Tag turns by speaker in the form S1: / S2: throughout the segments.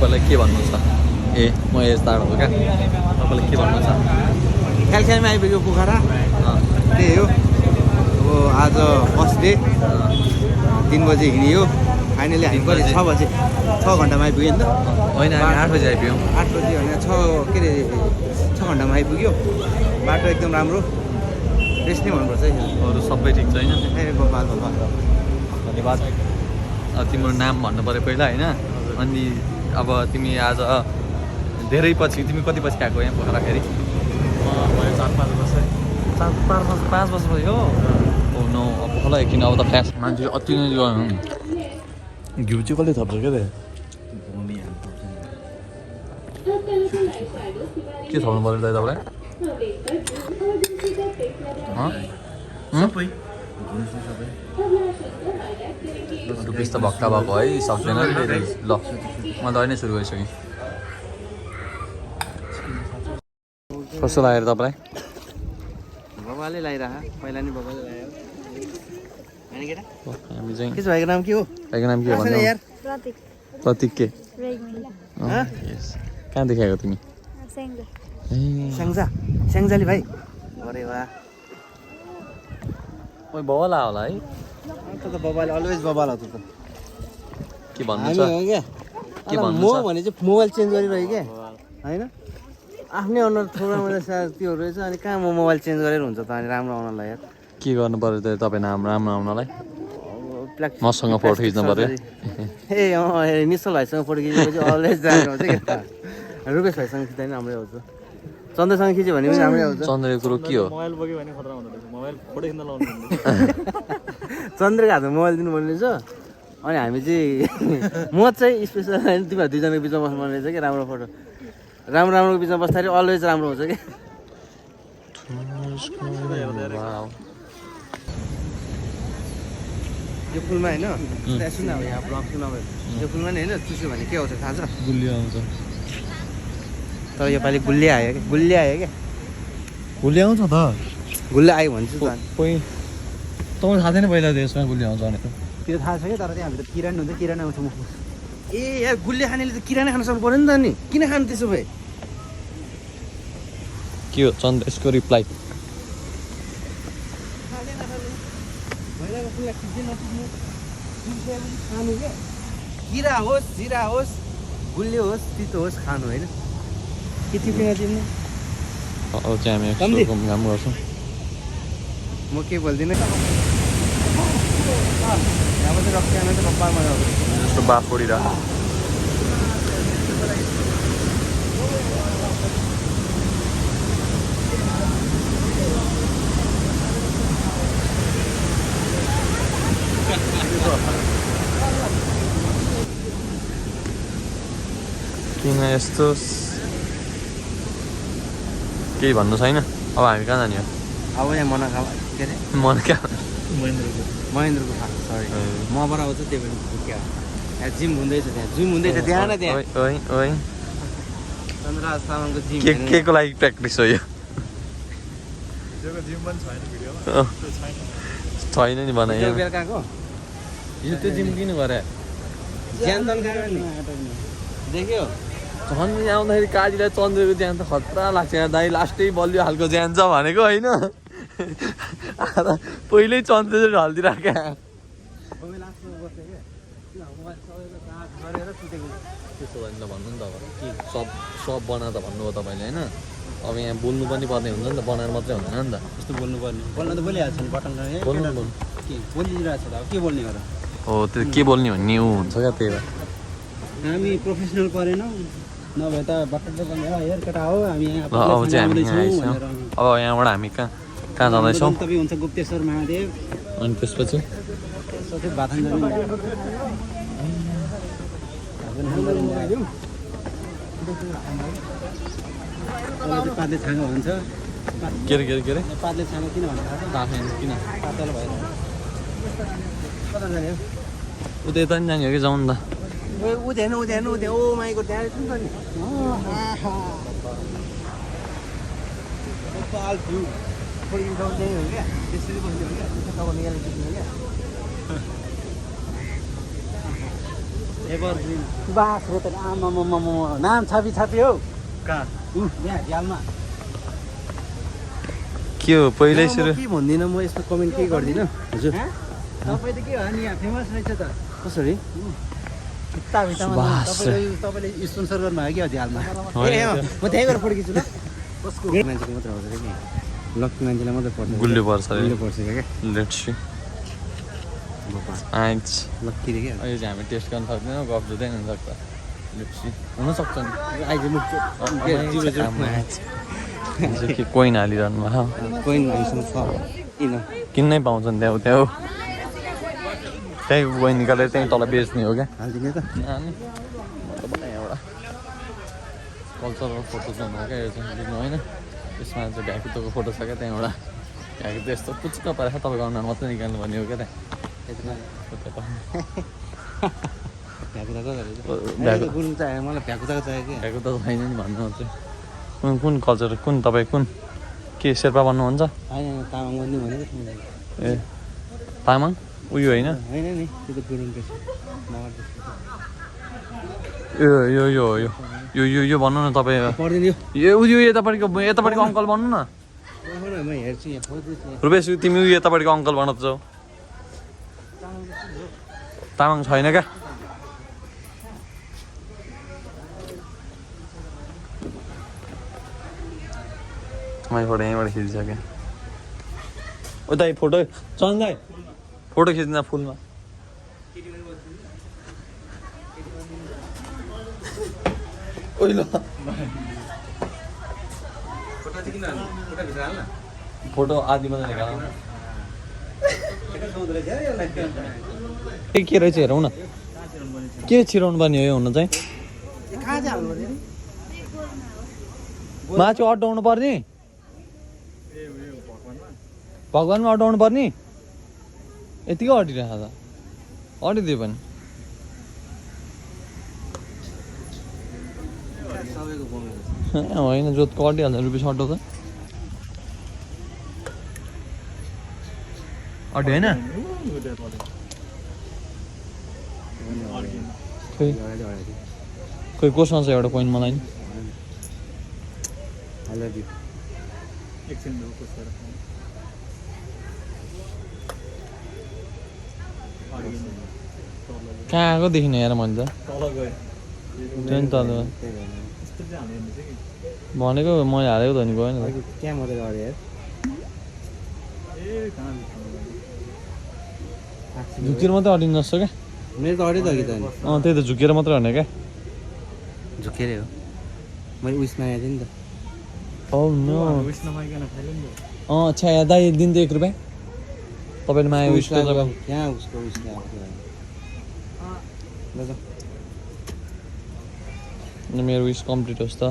S1: तपाईँलाई के भन्नु छ ए म यस्ता हो क्या तपाईँलाई के भन्नु छ
S2: ख्यालख्यालमा आइपुग्यो पोखरा त्यही हो अब आज फर्स्ट डे 3 बजे हिँडियो फाइनली हामी कहिले 6 बजे 6 घन्टामा आइपुग्यो नि त
S1: होइन हामी 8 बजे आइपुग्यौँ
S2: 8 बजे होइन 6 के अरे 6 घन्टामा आइपुग्यो बाटो एकदम राम्रो रेस्ट नै भन्नुपर्छ है
S1: अरू सबै ठिक छैन
S2: ए भगवान्
S1: धन्यवाद तिम्रो नाम भन्नु पऱ्यो पहिला होइन अनि अब तिमी आज धेरै पछि तिमी कति पछि आएको यहाँ पोखरा फेरि
S3: 4-5 वर्ष
S1: 5 वर्ष भयो ओ नो अब होला किन अब त फ्ल्यास मान्छे अति नै घिउ चाहिँ कसले थप्छ क्या के थप्नु पऱ्यो दाइ तपाईँलाई रुपिस त भक्का भएको है सक्दैन ल म त अहिले सुरु गरिसकेँ कस्तो लाग्यो तपाईँलाई
S2: बबाले लगाइरह पहिला नि बबाले लगायो
S1: हामी चाहिँ
S2: के छ भाइको नाम के हो
S1: भाइको नाम के हो भन्नु
S2: यार
S1: प्रतीक के
S2: यस
S1: कहाँ देखाएको तिमी
S2: स्याङ्जा स्याङ्जाली भाइ अरे वाह
S1: ओइ बबाला होला है
S2: त बबाले अलवेज बबाला त
S1: के भन्नु
S2: हामी
S1: छ
S2: हो क्या
S1: के भन्नु
S2: म
S1: छ
S2: भने चाहिँ मोबाइल चेन्ज गरिरह्यो क्या होइन आफ्नै अनुहार थोरै मैले त्यो रहेछ अनि कहाँ म मोबाइल चेन्ज गरेर हुन्छ त अनि राम्रो आउनलाई यार
S1: के गर्नु पर्यो त तपाईँ नाम राम्रो आउनलाई
S2: प्लाक
S1: मसँग फोटो खिच्नु पर्यो
S2: ए निश्चल भाइसँग फोटो खिचेपछि अलवेज राम्रो हुन्छ क्या रुपेश भाइसँग खिच्दा पनि राम्रै आउँछ चन्द्रसँग खिच्यो भने पनि राम्रै आउँछ
S1: चन्द्रको कुरो के हो
S3: मोबाइल बोक्यो भने खतरा हुँदो रहेछ मोबाइल फोटो खिच्न लाउनु
S2: चन्द्रको हातमा मोबाइल दिनुपर्ने रहेछ अनि हामी चाहिँ म चाहिँ स्पेसल तिमीहरू दुईजनाको बिचमा बस्नुपर्ने रहेछ क्या राम्रो फोटो राम्रो राम्रोको बिचमा बस्दाखेरि अलवेज राम्रो हुन्छ क्या यो फुलमा होइन सुन अब यहाँ ब्लग सुन यो फुलमा नि होइन चुस्यो भने के आउँछ थाहा छ
S1: गुलियो आउँछ
S2: तर योपालि गुल्ले आयो क्या गुल्ले आयो क्या
S1: गुलियो आउँछ त
S2: गुल्ले आयो भने चाहिँ
S1: तपाईँ थाहा थिएन पहिला त्यसमा गुलियो आउँछ भनेको
S2: त्यो थाहा छ क्या तर त्यहाँ हामी त किरा हुन्छ किरा आउँछ म ए यार गुल्ले खानेले त किरा नै खान सक्नु पऱ्यो नि त नि किन खानु त्यसो भए
S1: के हो चन्द्र यसको रिप्लाई
S2: खानु क्या किरा होस् जिरा होस् गुल्ले होस् तितो होस् खानु होइन के टिपेर तिमीले
S1: अब चाहिँ हामी एक्सपोको काम गर्छौँ
S2: म के बोल्दिनँ यहाँबाट रक्सियामा त कपालमा जाउँछ
S1: जस्तो बाफ उडिरहेको किन यस्तो केही भन्नु छैन अब हामी कहाँ जाने हो
S2: अब यहाँ मन के अरे
S1: मन कहाँ
S2: महेन्द्रको खा सरी मबाट आउँछ त्यही पनि क्या यहाँ जिम हुँदैछ त्यहाँ जिम हुँदैछ त्यहाँ न त्यहाँ चन्द्रराज तामाङको जिम
S1: के को लागि प्र्याक्टिस हो यो छैन नि बनायो
S2: बेलुकाको
S1: यो त्यो जिम किन गरे
S2: ज्यान तन्कायो नि देख्यो
S1: झन् आउँदाखेरि काजीलाई चन्द्रको ज्यान त खतरा लाग्छ यहाँ दाइ लास्टै बलियो खालको ज्यान छ भनेको होइन पहिल्यै चन्द्र चाहिँ ढल्दिरहेको क्या त्यसो भने त भन्नु नि त अब के सब बना त भन्नुभयो तपाईँले होइन अब यहाँ बोल्नु पनि पर्ने हुन्छ नि त बनाएर मात्रै हुँदैन नि त
S2: कस्तो बोल्नुपर्ने बोल्न त बोलिहाल्छ नि बटन
S1: बोल्नु
S2: के बोलिरहेको छ त अब के बोल्ने गरेर
S1: हो त्यो के बोल्ने भन्ने ऊ हुन्छ क्या त्यही भएर
S2: हामी प्रोफेसनल परेनौँ नभए त बटन बोल्ने हेर केटा हो हामी यहाँ
S1: अब चाहिँ हामी यहाँ आइसक्यौँ अब यहाँबाट हामी कहाँ जाँदैछौँ
S2: तपाईँ हुन्छ गुप्तेश्वर महादेव
S1: अनि त्यसपछि
S2: बाथन जाने पातले छाँगो भन्छ
S1: के अरे
S2: पातले छाँगो किन भन्छ
S1: किन
S2: पातल भएर कता जाने हो
S1: उतै त नि जाने हो कि जाउँ नि त
S2: उध्यान ओ माइको त्यहाँ रहेछ नि त नि थोरै इन्टाउन त्यही हो क्या त्यसरी बस्ने हो क्या निकालेर क्या सुभाष रोतन आमामामा नाम छापी हौ
S3: कहाँ
S2: यहाँ झ्यालमा
S1: के हो पहिल्यै सुरु
S2: के भन्दिनँ म यसमा कमेन्ट केही गर्दिनँ हजुर तपाईँ त के हो नि यहाँ फेमस रहेछ त कसरी तपाईँले स्पोन्सर गर्नुभयो क्या झ्यालमा म त्यहीँ गएर फोटो खिच्छु ल कसको मान्छेको मात्र आउँछ कि लक्की मान्छेलाई मात्रै पर्छ
S1: गुल्यो पर्छ अरे
S2: गुल्यो पर्छ क्या
S1: लेट्स सी आइज
S2: लक्की रे क्या
S1: अहिले चाहिँ हामी टेस्ट गर्न सक्दैनौँ गफ जुत्दै हुनसक्छ लेट्स सी हुनसक्छ नि
S2: अहिले मुख
S1: के कोइन हालिरहनु भयो
S2: कोइन हामीसँग छ किन
S1: किन्नै पाउँछन् त्यहाँ त्यहाँ त्यहीँ कोइन निकालेर त्यहीँ तल बेच्ने हो क्या
S2: हालिदिने त
S1: एउटा कल्चरल फोटो छ क्या यो चाहिँ देख्नु होइन यसमा चाहिँ भ्याकुतोको फोटो छ क्या त्यहाँ एउटा भ्याकुतो यस्तो पुच्क परेको छ तपाईँको अनुहार मात्रै निकाल्नु भन्ने हो क्या त्यहाँ
S2: गुरुङ चाहियो मलाई भ्याकुताको चाहियो कि
S1: भ्याकुतो छैन नि भन्नु चाहिँ कुन कल्चर कुन तपाईँ कुन के शेर्पा भन्नुहुन्छ
S2: होइन तामाङ बन्दी भनेको
S1: ए तामाङ उयो होइन
S2: होइन नि त्यो त गुरुङको छ
S1: यो यो यो यो यो यो भन्नु न तपाईँ
S2: पर्दैन
S1: यो उयो यतापट्टिको अङ्कल भन्नु न
S2: म हेर्छु यहाँ खोज्दैछु
S1: रुपेश तिमी उयो यतापट्टिको अङ्कल भन्न त जाऊ तामाङ छैन क्या मैले फोटो यहीँबाट खिचिसकेँ उता फोटो चन्दाइ फोटो खिच्न फुलमा ओइलो फोटो आदि मात्रै निकाल के रहेछ हेरौँ न के छिराउनु पर्ने हो यो हुन चाहिँ माथि अड्डाउनु पर्ने भगवान्मा अड्डाउनु पर्ने यतिकै अडिरहेको त अडिदियो पनि होइन जोतको अडिहाल्छ रुपिस अड्डाउँछ अड्यो होइन खोइ कोसँग छ एउटा कोइन मलाई नि कहाँ आएको देखिन हेर मैले त त्यो नि तल भनेको मैले हालेको त नि गएन
S2: त्यहाँ मात्रै अड्यो
S1: झुकेर मात्रै अडिनु जस्तो क्या
S2: मेरो त अड्यो त अघि त
S1: त्यही त झुकेर मात्रै अड्ने क्या
S2: झुकेरै हो मैले उयसमा आएको थिएँ नि त
S1: अच्छा दाइ दिन्छ 1 रुपियाँ तपाईँले माया उयसको जग्गा
S2: त्यहाँ उसको उयसमा आएको थियो
S1: मेरो उयस कम्प्लिट होस् त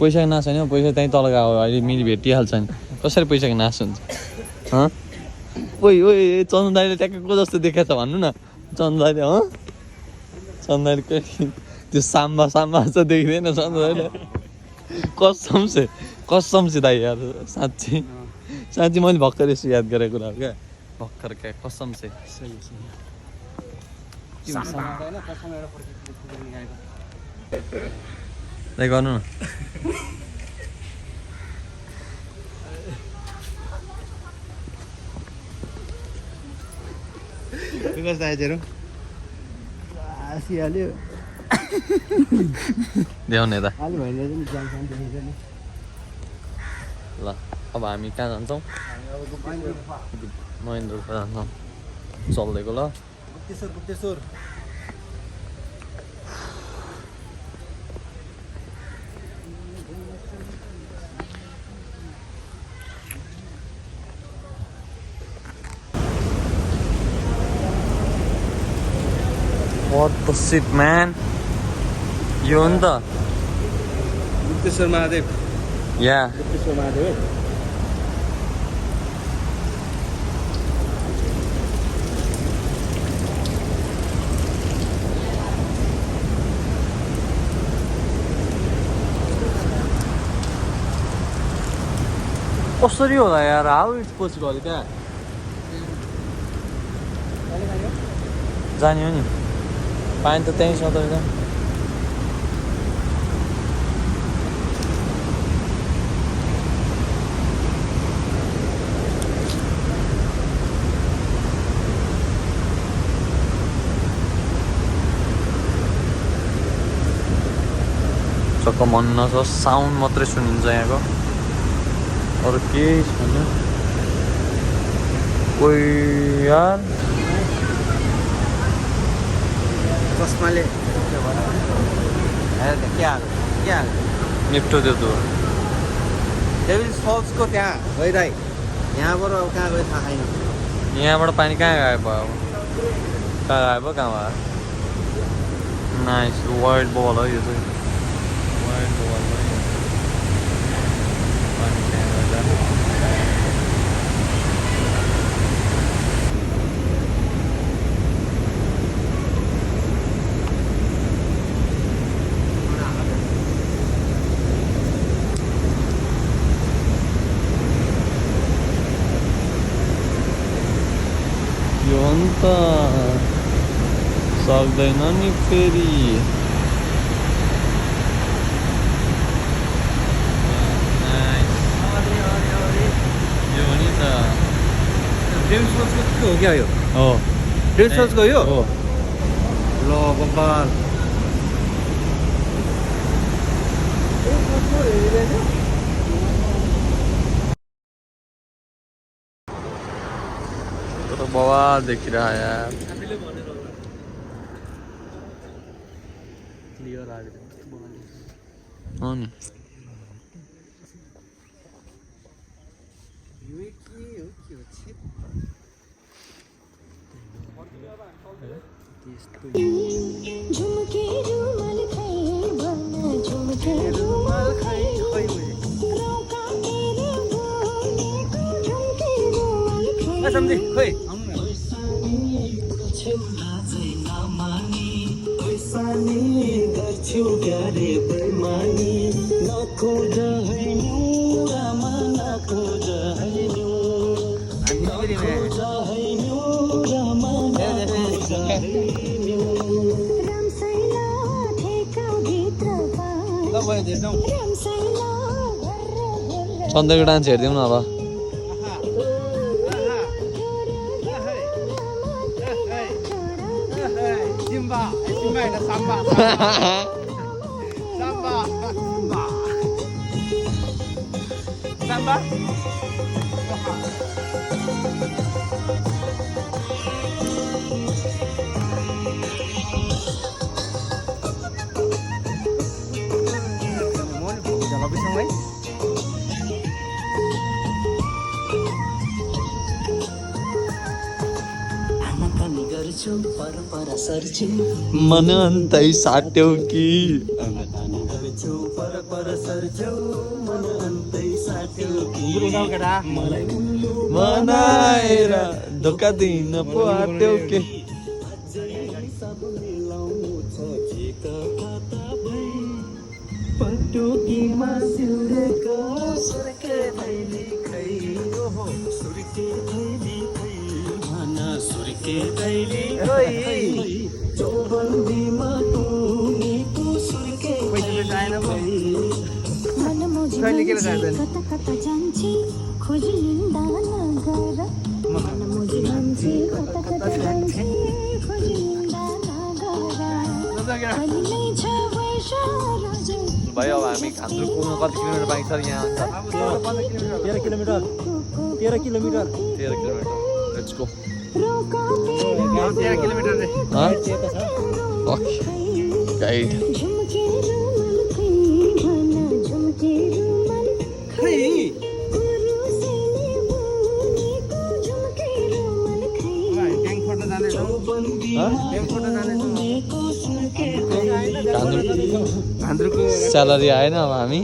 S1: पैसाको नाश होइन पैसा त्यहीँ तल गएको अहिले मिली भेटिहाल्छ नि कसरी पैसाको नाश हुन्छ ओइ ओइ चन्दन दाइले ट्याक्कै को जस्तो देखाएको छ भन्नु न चन्दन दाइले चन्दन दाइले त्यो साम्बा चाहिँ देखिँदैन चन्दन दाइले कसम से दाइ यार साँच्ची मैले भर्खर यसो याद गरेको कुरा हो क्या भर्खर क्या कसम से दाइ गर्नु न
S2: कस्तो आइजहरू आसिहाल्यो
S1: देखाउने त
S2: अलि भइरहेछ नि
S1: ल अब हामी कहाँ जान्छौँ महेन्द्र जान्छौँ चल्दैको ल
S2: Gupteshwar
S1: What the shit, man? यो हो नि त
S2: गुप्तेश्वर महादेव
S1: या
S2: गुप्तेश्वर महादेव है
S1: कसरी होला यार हाउ इट्स पोसिबल क्या जाने हो नि पानी त त्यहीँ छ त चक्क मन नछ साउन्ड मात्रै सुनिन्छ यहाँको अरू केही छैन कोही यार
S2: चस्माले हेर के हाल्यो
S1: निप्टो त्यो त
S2: डेभिल फल्सको त्यहाँ गइरहे यहाँबाट अब कहाँ गयो थाहा छैन
S1: यहाँबाट पानी कहाँ गायब भयो अब कहाँ गायब भयो कहाँ भयो नाइस वाइल्ड बल हो यो चाहिँ वाइल्ड बल हो यो पानी कहाँ गयो यो अन्त सक्दैन नि फेरि यो हो नि त
S2: डेभिल फल्सको हो क्या यो
S1: हो
S2: डेभिल फल्सको यो
S1: हो
S2: ल बब्बाल
S1: तो बवाल देख रहा है यार
S3: क्लियर आ गयो
S1: हो नि
S4: झुमके रुमाल खै भन झुमके रुमाल खै रोका तेरे बोलेको झुमके रुमाल खै
S2: सम्झी खोइ
S4: रामसैला ठेका भित्र पाए रामसैला
S1: सन्दरको डान्स हेरिदिउँ न अब मन अन्तै साट्यौ कि मनाएर धोका दिन पो आट्यौ के
S4: कता कता जान्छे खोज निन्दा नगर मन मुझी मान्छे कता कता जान्छे खोज निन्दा नगर कहिल्यै छ वर्ष रोज
S1: भयो अब हामी खान्द्रो पुग्नु कति किलोमिटर बाँकी छ यहाँ अन्त
S3: 13 kilometre 13 kilometre
S1: 13 kilometre let's go
S4: रोका तेरे
S2: 13 किलोमिटर
S1: गाइड
S4: झुमके रुमाल खै भन झुमके रुमाल खै पुरुषले बोलेको झुमके रुमाल खै
S1: स्यालेरी आएन अब हामी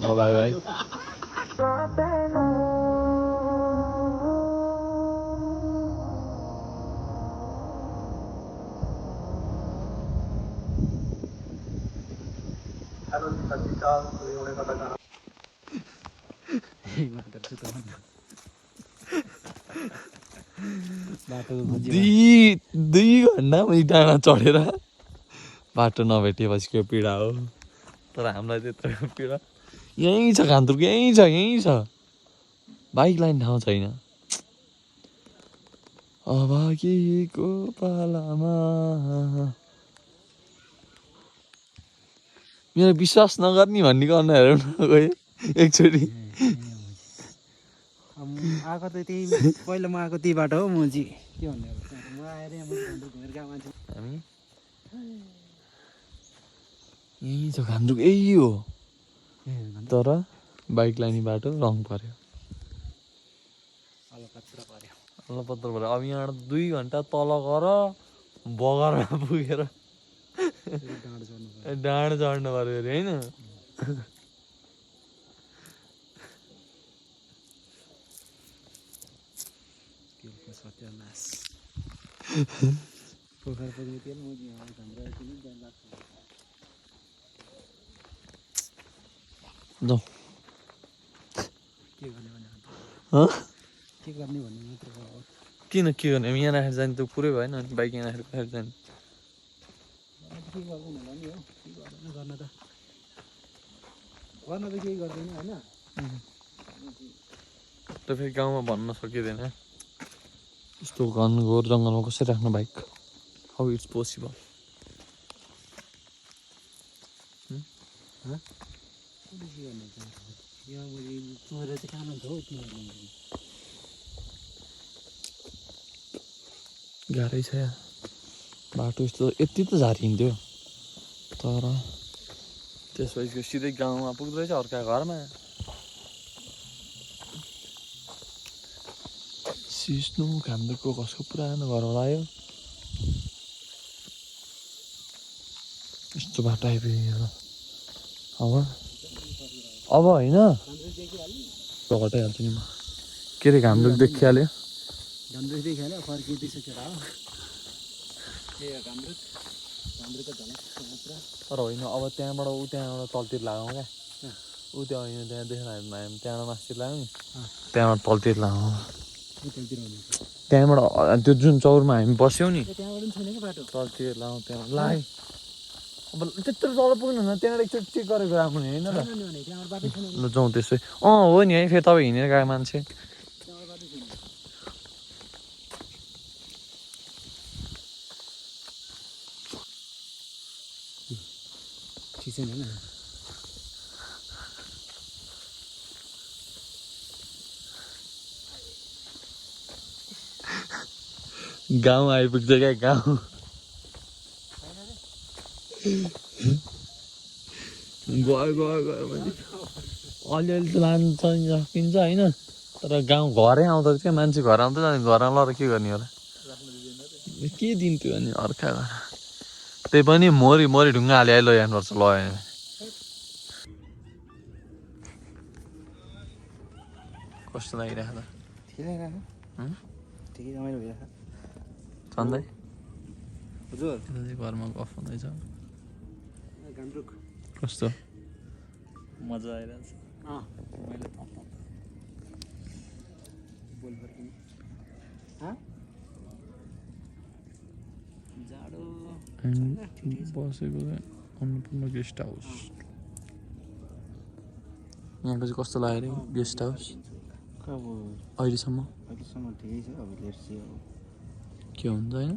S1: बाई बाई दुई घन्टा मैले डाँडा चढेर बाटो नभेटेपछिको पीडा हो। तर हामीलाई त्यत्रो पीडा यहीँ छ, घान्द्रुक यहीँ छ बाइक लाने ठाउँ छैन। अभागीको पालामा मेरो विश्वास नगर्ने भन्ने अनुहारहरू नगयो एकचोटि।
S3: आएको त त्यही पहिला म आएको त्यही बाटो हो। म चाहिँ के भन्ने अब म आएर यहाँ घुमेर गएको मान्छे।
S1: हामी यहीँ छ, घान्द्रुक यही हो। तर बाइक लाने बाटो रङ पर्यो,
S3: अलपत्र पर्यो।
S1: अलपत्र पर्यो। अब यहाँबाट 2 घन्टा तल गएर बगरमा पुगेर डाँड चढ्नु पर्यो अरे होइन।
S3: सत्यानाश पोखर पुग्ने तेल म
S1: जाउँ
S3: के गर्ने भने के गर्ने भन्ने मात्र हो।
S1: किन के गर्ने, हामी यहाँ राखेर जाने त पुरै भएन नि, बाइक यहाँ राखेर जाने।
S3: के गर्दैन होला नि हो, के गर्दैन गर्न त केही गर्दैन होइन।
S1: त फेरि गाउँमा भन्न सकिँदैन यस्तो घनघोर जङ्गलमा कसरी राख्नु बाइक, हाउ इट्स पोसिबल। गाह्रै छ यहाँ बाटो, यस्तो यति त झारिन्थ्यो तर त्यसपछि सिधै गाउँमा पुग्दैछ अर्का घरमा। सिस्नु घान्द्रुकको कसको पुरानो घर होला यो, यस्तो बाटो आइपुग्यो अब होइन हटाइहाल्छु नि म। के अरे घान्द्रुक देखिहाल्यो,
S3: घान्द्रुक देखिहाल्यो फर्किँदैछ केटा हो।
S1: तर होइन अब त्यहाँबाट तलतिर लगाउँ क्या। त्यहाँ होइन त्यहाँ देखेर हामी त्यहाँबाट मास्तिर लगाउँ नि, त्यहाँबाट तलतिर लगाउँ। त्यहाँबाट त्यो जुन चौरमा हामी बस्यौँ नि तलतिर लगाउँ, त्यहाँबाट लगाएँ। अब त्यत्रो तल पुग्नु न, त्यहाँबाट एकचोटि चेक गरेको राम्रो होइन र। ल जाउँ त्यसै। हो नि है, फेरि तपाईँ हिँडेर गएको मान्छे। गाउँ आइपुग्छ क्या गाउँ। गयो भने अलिअलि त लानु सकिन्छ होइन। तर गाउँ घरै आउँदा क्या मान्छे घर आउँदा घरमा लगेर के गर्ने होला, के दिन्थ्यो अनि अर्का घर। त्यही पनि मोरी ढुङ्गा हाले लैजानुपर्छ लगायो। कस्तो लागिरहेको
S3: ठिकै रमाइलो भइरहेको
S1: सन्दै
S3: हजुर।
S1: घरमा गफ हुँदैछ,
S3: घान्द्रुक
S1: कस्तो मजा आइरहेछ।
S3: मैले बोल फर्किने जाडो
S1: बसेको अन्नपूर्ण गेस्ट हाउस। यहाँको चाहिँ कस्तो लाग्यो अरे गेस्ट हाउस
S3: अब
S1: अहिलेसम्म?
S3: ठिकै छ। अब लेट्स सी अब
S1: के हुन्छ होइन।